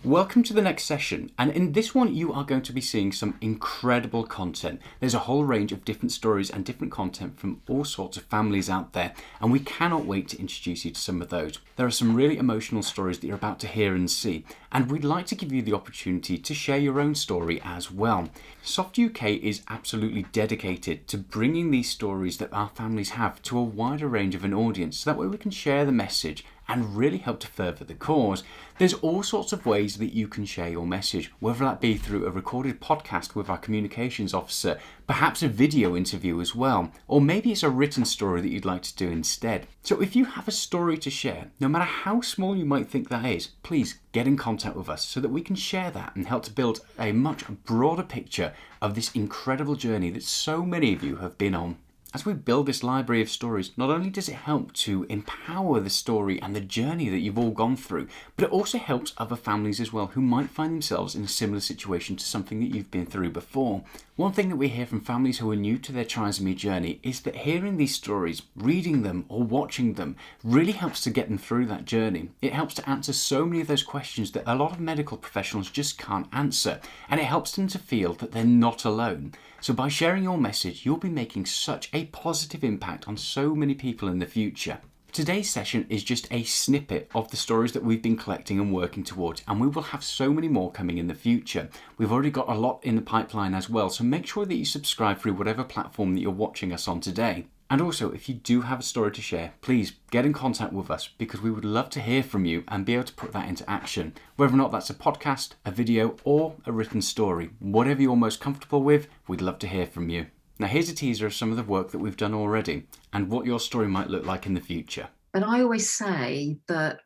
Welcome to the next session, and in this one you are going to be seeing some incredible content. There's a whole range of different stories and different content from all sorts of families out there, and we cannot wait to introduce you to some of those. There are some really emotional stories that you're about to hear and see, and we'd like to give you the opportunity to share your own story as well. Soft UK is absolutely dedicated to bringing these stories that our families have to a wider range of an audience, so that way we can share the message and really help to further the cause. There's all sorts of ways that you can share your message, whether that be through a recorded podcast with our communications officer, perhaps a video interview as well, or maybe it's a written story that you'd like to do instead. So if you have a story to share, no matter how small you might think that is, please get in contact with us so that we can share that and help to build a much broader picture of this incredible journey that so many of you have been on. As we build this library of stories, not only does it help to empower the story and the journey that you've all gone through, but it also helps other families as well who might find themselves in a similar situation to something that you've been through before. One thing that we hear from families who are new to their trisomy journey is that hearing these stories, reading them or watching them really helps to get them through that journey. It helps to answer so many of those questions that a lot of medical professionals just can't answer, and it helps them to feel that they're not alone. So by sharing your message, you'll be making such a positive impact on so many people in the future. Today's session is just a snippet of the stories that we've been collecting and working towards, and we will have so many more coming in the future. We've already got a lot in the pipeline as well, so make sure that you subscribe through whatever platform that you're watching us on today. And also, if you do have a story to share, please get in contact with us, because we would love to hear from you and be able to put that into action. Whether or not that's a podcast, a video, or a written story, whatever you're most comfortable with, we'd love to hear from you. Now here's a teaser of some of the work that we've done already and what your story might look like in the future. But I always say that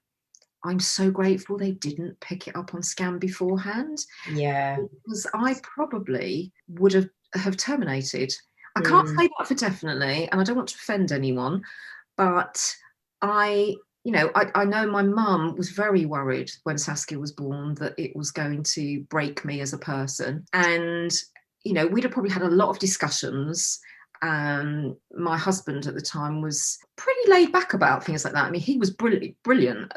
I'm so grateful they didn't pick it up on Scan beforehand. Yeah. Because I probably would have terminated. I can't say that for definitely, and I don't want to offend anyone, but I know my mum was very worried when Saskia was born that it was going to break me as a person. And, we'd have probably had a lot of discussions. My husband at the time was pretty laid back about things like that. I mean, he was brilliant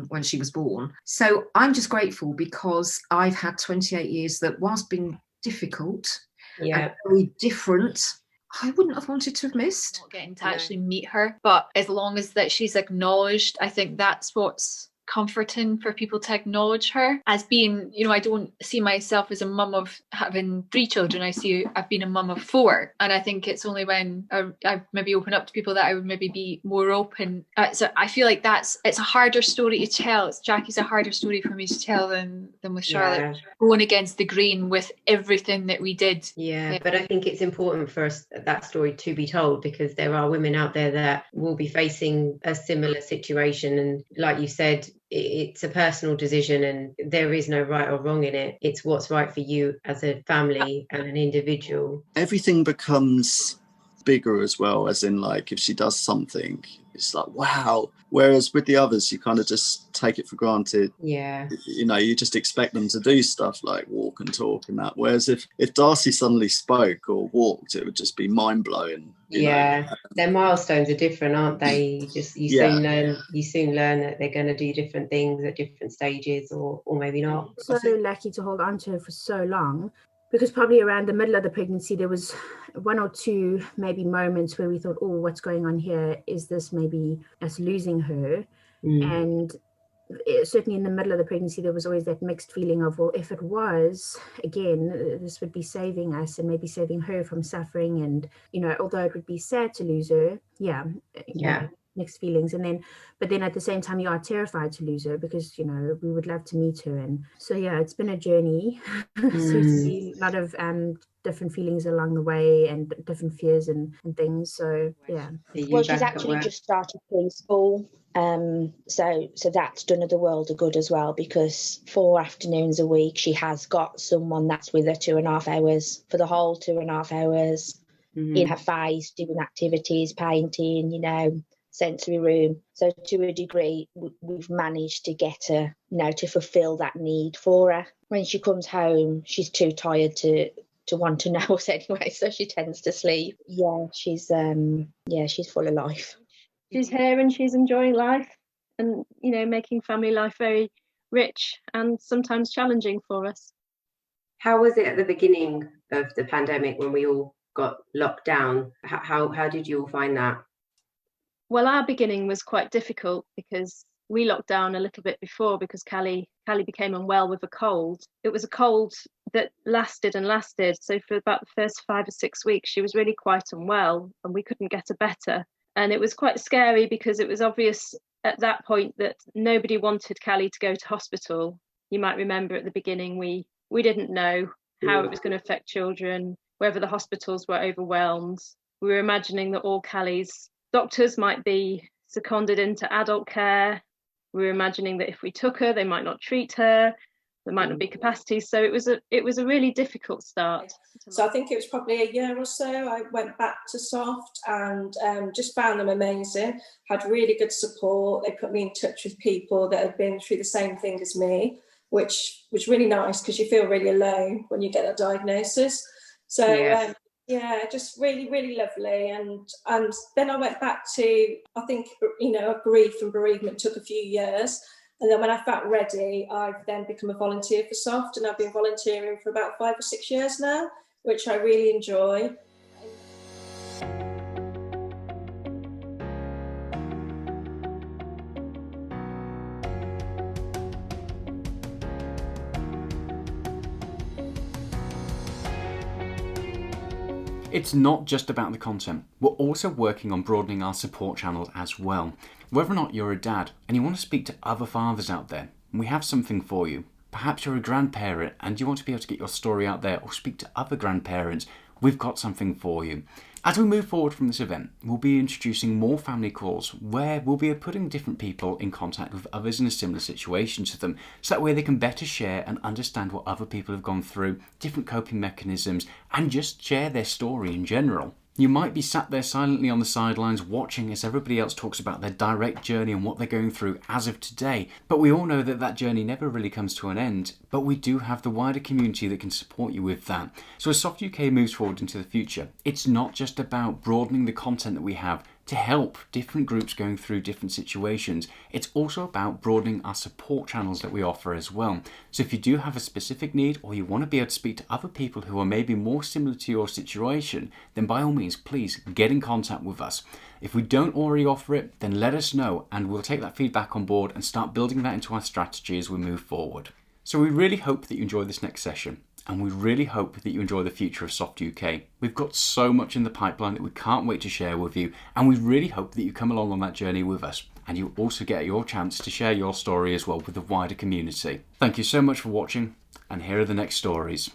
when she was born. So I'm just grateful because I've had 28 years that, whilst being difficult and very different, I wouldn't have wanted to have missed. Not getting to actually meet her, but as long as that she's acknowledged, I think that's what's comforting for people to acknowledge her as being, I don't see myself as a mum of having 3 children. I've been a mum of 4, and I think it's only when I maybe open up to people that I would maybe be more open. So I feel like it's a harder story to tell. Jackie's a harder story for me to tell than with Charlotte, going against the grain with everything that we did. But I think it's important for us, that story to be told, because there are women out there that will be facing a similar situation, and like you said, it's a personal decision and there is no right or wrong in it. It's what's right for you as a family and an individual. Everything becomes bigger as well, as in, like, if she does something, it's like, wow. Whereas with the others, you kind of just take it for granted. You just expect them to do stuff like walk and talk and that. Whereas if Darcy suddenly spoke or walked, it would just be mind-blowing. Their milestones are different, aren't they? Soon learn that they're going to do different things at different stages, or maybe not. So lucky to hold on to her for so long, because probably around the middle of the pregnancy there was 1 or 2 maybe moments where we thought, oh, what's going on here? Is this maybe us losing her? And certainly in the middle of the pregnancy there was always that mixed feeling of, well, if it was, again, this would be saving us and maybe saving her from suffering. And although it would be sad to lose her, mixed feelings. But then at the same time you are terrified to lose her, because we would love to meet her. And so it's been a journey. Certainly a lot of different feelings along the way and different fears and things. So well, she's actually just started preschool, so that's done her the world of good as well, because 4 afternoons a week she has got someone that's with her 2.5 hours for the whole 2.5 hours in her face, doing activities, painting, sensory room. So to a degree we've managed to get her to fulfill that need for her. When she comes home she's too tired to want to know us anyway, so she tends to sleep. She's full of life. She's here and she's enjoying life and making family life very rich and sometimes challenging for us. How was it at the beginning of the pandemic when we all got locked down? How did you all find that? Well, our beginning was quite difficult because we locked down a little bit before because Callie became unwell with a cold. It was a cold that lasted and lasted. So for about the first 5 or 6 weeks, she was really quite unwell and we couldn't get her better. And it was quite scary because it was obvious at that point that nobody wanted Callie to go to hospital. You might remember at the beginning, we didn't know how it was going to affect children, whether the hospitals were overwhelmed. We were imagining that all Callie's doctors might be seconded into adult care. We were imagining that if we took her, they might not treat her. There might not be capacity. So it was a really difficult start. So I think it was probably a year or so I went back to Soft and just found them amazing, had really good support. They put me in touch with people that had been through the same thing as me, which was really nice because you feel really alone when you get a diagnosis. So just really, really lovely. And then I went back to, I think, grief and bereavement took a few years. And then when I felt ready, I've then become a volunteer for Soft, and I've been volunteering for about 5 or 6 years now, which I really enjoy. It's not just about the content. We're also working on broadening our support channels as well. Whether or not you're a dad and you want to speak to other fathers out there, we have something for you. Perhaps you're a grandparent and you want to be able to get your story out there or speak to other grandparents, we've got something for you. As we move forward from this event, we'll be introducing more family calls where we'll be putting different people in contact with others in a similar situation to them, so that way they can better share and understand what other people have gone through, different coping mechanisms, and just share their story in general. You might be sat there silently on the sidelines watching as everybody else talks about their direct journey and what they're going through as of today, but we all know that that journey never really comes to an end, but we do have the wider community that can support you with that. So as Soft UK moves forward into the future, it's not just about broadening the content that we have to help different groups going through different situations. It's also about broadening our support channels that we offer as well. So if you do have a specific need or you want to be able to speak to other people who are maybe more similar to your situation, then by all means, please get in contact with us. If we don't already offer it, then let us know and we'll take that feedback on board and start building that into our strategy as we move forward. So we really hope that you enjoy this next session. And we really hope that you enjoy the future of Soft UK. We've got so much in the pipeline that we can't wait to share with you, and we really hope that you come along on that journey with us, and you also get your chance to share your story as well with the wider community. Thank you so much for watching, and here are the next stories.